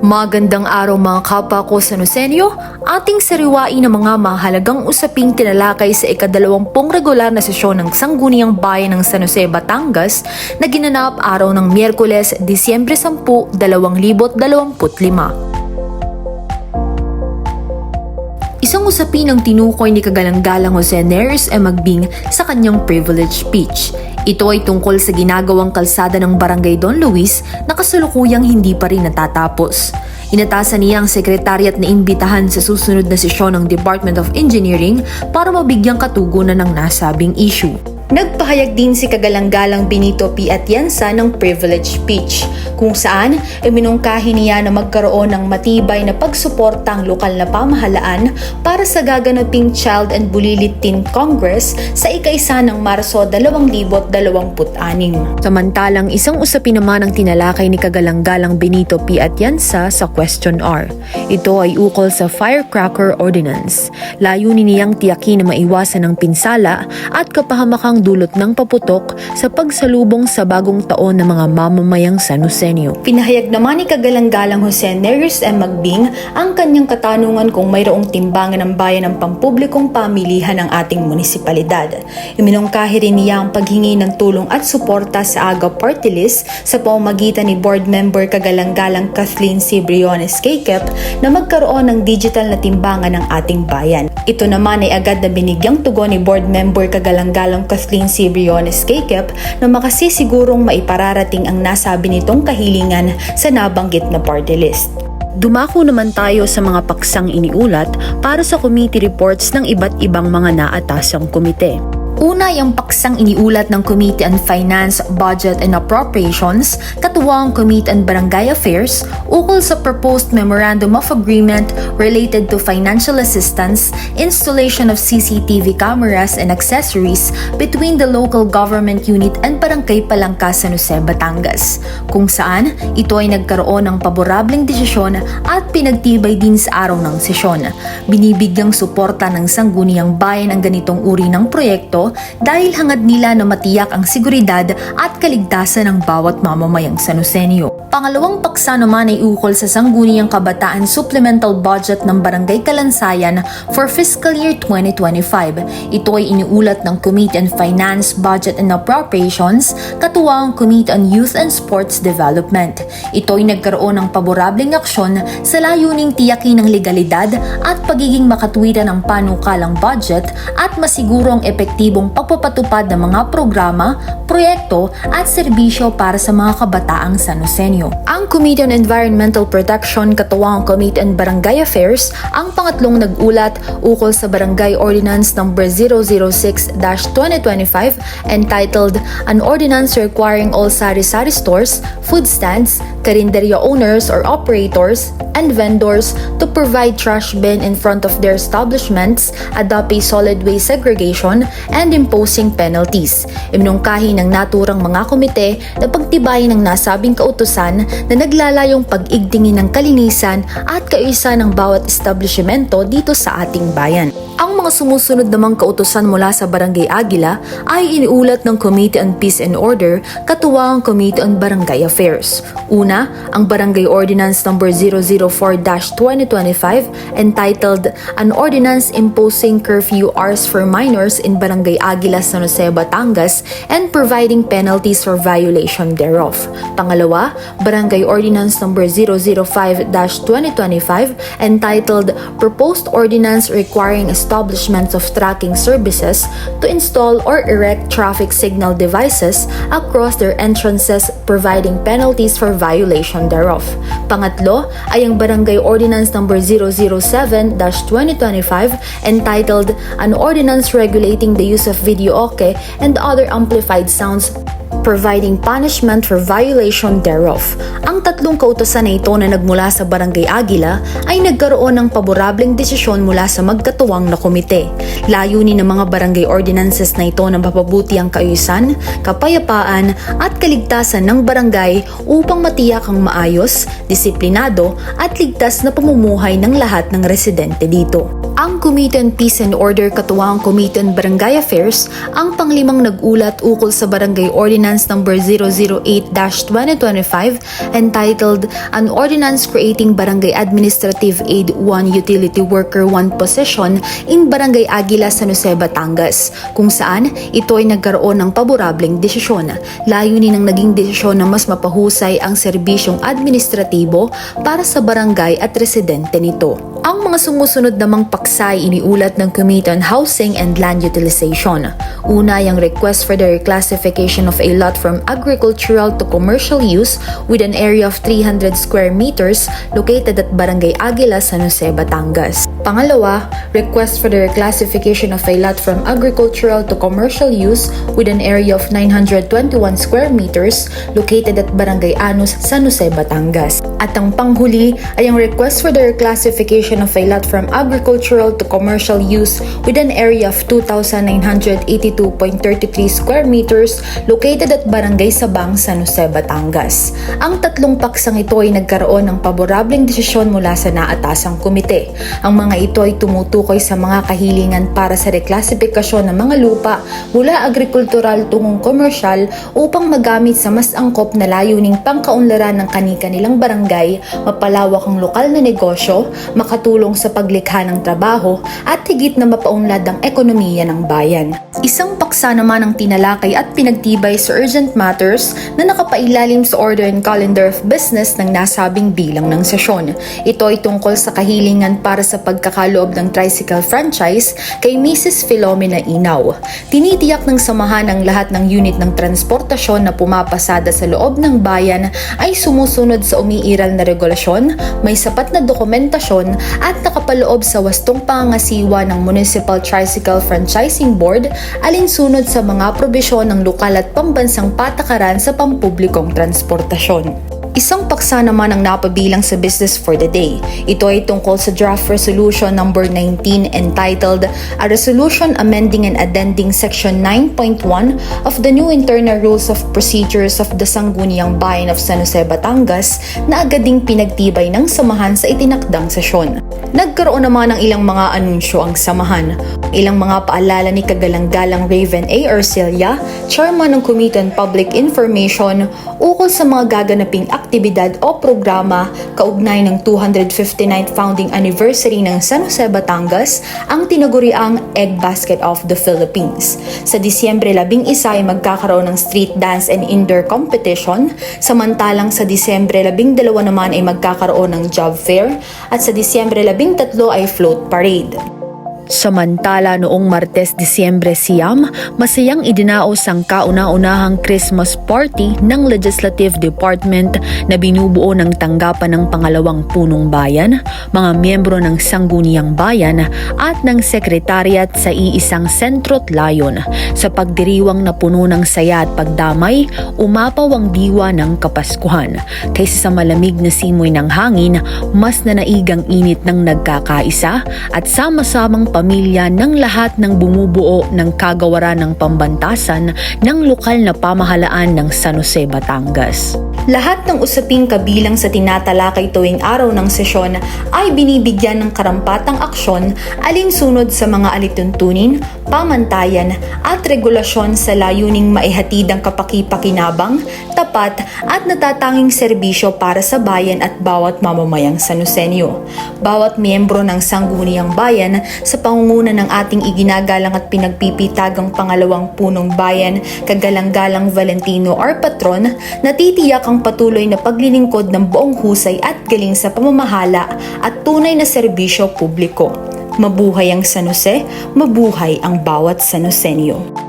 Magandang araw mga kapwa ko sa Nosenyo, ating sariwain ng mga mahalagang usaping tinalakay sa ika-20 regular na sesyon ng Sangguniang Bayan ng San Jose, Batangas na ginanap araw ng Miyerkules, Disyembre 10, 2025. Isang usapin ang tinukoy ni Kagalang-galang Jose Neris M. Magbing sa kanyang privilege speech. Ito ay tungkol sa ginagawang kalsada ng Barangay Don Luis na kasalukuyang hindi pa rin natatapos. Inatasan niya ang sekretariat na imbitahan sa susunod na sesyon ng Department of Engineering para mabigyang katugunan ng nasabing issue. Nagpahayag din si Kagalang-galang Benito P. Atienza ng privilege speech, kung saan iminungkahi niya na magkaroon ng matibay na pagsuporta ang lokal na pamahalaan para sa gaganaping Child and Bulilit Teen Congress sa ika-1 ng Marso 2026. Samantalang isang usapin naman ang tinalakay ni Kagalang-galang Benito P. Atienza sa Question R. Ito ay ukol sa Firecracker Ordinance. Layunin niyang tiyakin na maiwasan ng pinsala at kapahamakang dulot ng paputok sa pagsalubong sa bagong taon ng mga mamamayang San Joseño. Pinahayag naman ni Kagalang-galang Jose Neris M. Magbing ang kanyang katanungan kung mayroong timbangan ng bayan ng pampublikong pamilihan ng ating munisipalidad. Iminungkahi rin niya ang paghingi ng tulong at suporta sa AGA Party List sa pamamagitan ni Board Member Kagalang-galang Kathleen C. Briones Kekep na magkaroon ng digital na timbangan ng ating bayan. Ito naman ay agad na binigyang tugon ni Board Member Kagalang-galang Kathleen C. Briones Kekep na makasisigurong maipararating ang nasabi nitong kahilingan sa nabanggit na party list. Dumako naman tayo sa mga paksang iniulat para sa committee reports ng iba't ibang mga naatasang komite. Una ay ang paksang iniulat ng Committee on Finance, Budget and Appropriations, katuwang Committee on Barangay Affairs, ukol sa proposed Memorandum of Agreement related to financial assistance, installation of CCTV cameras and accessories between the local government unit and Barangay Palangka, San Jose, Batangas, kung saan ito ay nagkaroon ng paborableng desisyon at pinagtibay din sa araw ng sesyon. Binibigyang suporta ng Sangguniang Bayan ang ganitong uri ng proyekto dahil hangad nila na matiyak ang seguridad at kaligtasan ng bawat mamamayang San Joseño. Pangalawang paksa naman ay ukol sa Sangguniang Kabataan Supplemental Budget ng Barangay Kalansayan for fiscal year 2025. Ito ay iniulat ng Committee on Finance, Budget and Appropriations, katuwang Committee on Youth and Sports Development. Ito ay nagkaroon ng paborableng aksyon sa layuning tiyakin ng legalidad at pagiging makatwiran ng panukalang budget at masiguro ang epektibong pagpapatupad ng mga programa, proyekto at serbisyo para sa mga kabataang San Joseño. Ang Committee on Environmental Protection, katuwang Committee on Barangay Affairs, ang pangatlong nag-ulat ukol sa Barangay Ordinance No. 006-2025 entitled An Ordinance Requiring All Sari-Sari Stores, Food Stands, Karinderya Owners or Operators, and Vendors to provide trash bin in front of their establishments, adopt a solid waste segregation, and imposing penalties. Iminungkahi ng naturang mga komite na pagtibayin ng nasabing kautusan na naglalayong pag-igtingin ng kalinisan at kaayusan ng bawat establishmento dito sa ating bayan. Ang mga sumusunod namang kautusan mula sa Barangay Aguila ay iniulat ng Committee on Peace and Order, katuwang Committee on Barangay Affairs. Una, ang Barangay Ordinance No. 004-2025 entitled An Ordinance Imposing Curfew Hours for Minors in Barangay Aguila, San Jose, Batangas and Providing Penalties for Violation thereof. Pangalawa, Barangay Ordinance No. 005-2025 entitled Proposed Ordinance Requiring Establishments of Tracking Services to install or erect traffic signal devices across their entrances, providing penalties for violation thereof. Pangatlo ay ang Barangay Ordinance No. 007-2025 entitled An Ordinance Regulating the Use of Videoke and Other Amplified Sounds, Providing Punishment for Violation thereof. Ang tatlong kautusan na ito na nagmula sa Barangay Aguila ay nagkaroon ng paborableng desisyon mula sa magkatuwang na komite. Layunin ng mga barangay ordinances na ito na mapabuti ang kaayusan, kapayapaan at kaligtasan ng barangay upang matiyak ang maayos, disiplinado at ligtas na pamumuhay ng lahat ng residente dito. Ang Committee on Peace and Order katuwang Committee on Barangay Affairs ang panglimang nag-ulat ukol sa Barangay Ordinance No. 008-2025 entitled An Ordinance Creating Barangay Administrative Aid 1 Utility Worker 1 Position in Barangay Aguila, San Jose, Batangas, kung saan ito ay nagkaroon ng paborableng desisyon. Layunin ng naging desisyon na mas mapahusay ang serbisyong administratibo para sa barangay at residente nito. Ang mga sumusunod namang paksa ay iniulat ng Committee on Housing and Land Utilization. Una, yung request for the reclassification of a lot from agricultural to commercial use with an area of 300 square meters located at Barangay Aguila, San Jose, Batangas. Pangalawa, request for the reclassification of a lot from agricultural to commercial use with an area of 921 square meters located at Barangay Anus, San Jose, Batangas. At ang panghuli ay ang request for the reclassification of a lot from agricultural to commercial use with an area of 2,982.33 square meters located at Barangay Sabang, San Jose, Batangas. Ang tatlong paksang ito ay nagkaroon ng paborableng desisyon mula sa naatasang komite. Ang mga ito ay tumutukoy sa mga kahilingan para sa reklasifikasyon ng mga lupa mula agrikultural tungong komersyal upang magamit sa mas angkop na layuning pangkaunlaran ng kani-kanilang barangay, mapalawak ang lokal na negosyo, makatulong sa paglikha ng trabaho at higit na mapaunlad ang ekonomiya ng bayan. Isang paksa naman ang tinalakay at pinagtibay sa urgent matters na nakapailalim sa Order and Calendar of Business ng nasabing bilang ng sesyon. Ito ay tungkol sa kahilingan para sa pagkakaloob ng tricycle franchise kay Mrs. Filomena Inaw. Tinitiyak ng samahan ang lahat ng unit ng transportasyon na pumapasada sa loob ng bayan ay sumusunod sa umiiral na regulasyon, may sapat na dokumentasyon at nakapaloob sa wastong pangangasiwa ng Municipal Tricycle Franchising Board alinsunod sa mga probisyon ng lokal at pambansang patakaran sa pampublikong transportasyon. Isang paksa naman ang napabilang sa Business for the Day. Ito ay tungkol sa Draft Resolution No. 19 entitled A Resolution Amending and Addending Section 9.1 of the New Internal Rules of Procedures of the Sangguniang Bayan of San Jose, Batangas na agad ding pinagtibay ng samahan sa itinakdang sesyon. Nagkaroon naman ng ilang mga anunsyo ang samahan. Ilang mga paalala ni Kagalang-galang Raven A. Arcelia, Chairman ng Committee on Public Information, ukol sa mga gaganaping aktibidad o programa kaugnay ng 259th founding anniversary ng San Jose, Batangas, ang tinaguriang Egg Basket of the Philippines. Sa Disyembre 11 ay magkakaroon ng street dance and indoor competition, samantalang sa Disyembre 12 naman ay magkakaroon ng job fair at sa Disyembre 13 ay float parade. Samantala noong Martes, Disyembre siyam, masayang idinaos ang kauna-unahang Christmas party ng Legislative Department na binubuo ng tanggapan ng pangalawang punong bayan, mga miyembro ng Sangguniang Bayan at ng Sekretariat sa iisang sentro't layon. Sa pagdiriwang na puno ng saya at pagdamay, umapaw ang diwa ng Kapaskuhan. Kaysa sa malamig na simoy ng hangin, mas nanaigang init ng nagkakaisa at sama-samang pamilya ng lahat ng bumubuo ng kagawaran ng pambantasan ng lokal na pamahalaan ng San Jose, Batangas. Lahat ng usaping kabilang sa tinatalakay tuwing araw ng sesyon ay binibigyan ng karampatang aksyon alinsunod sa mga alituntunin, pamantayan at regulasyon sa layuning maihatid ang kapakipakinabang, tapat at natatanging serbisyo para sa bayan at bawat mamamayang Sanusenyo. Bawat miyembro ng Sangguniang Bayan sa pangunguna ng ating iginagalang at pinagpipitagang pangalawang punong bayan, Kagalang-galang Valentino R. Patron, natitiyak ang patuloy na paglilingkod ng buong husay at galing sa pamamahala at tunay na serbisyo publiko. Mabuhay ang San Jose, mabuhay ang bawat Sanusenyo.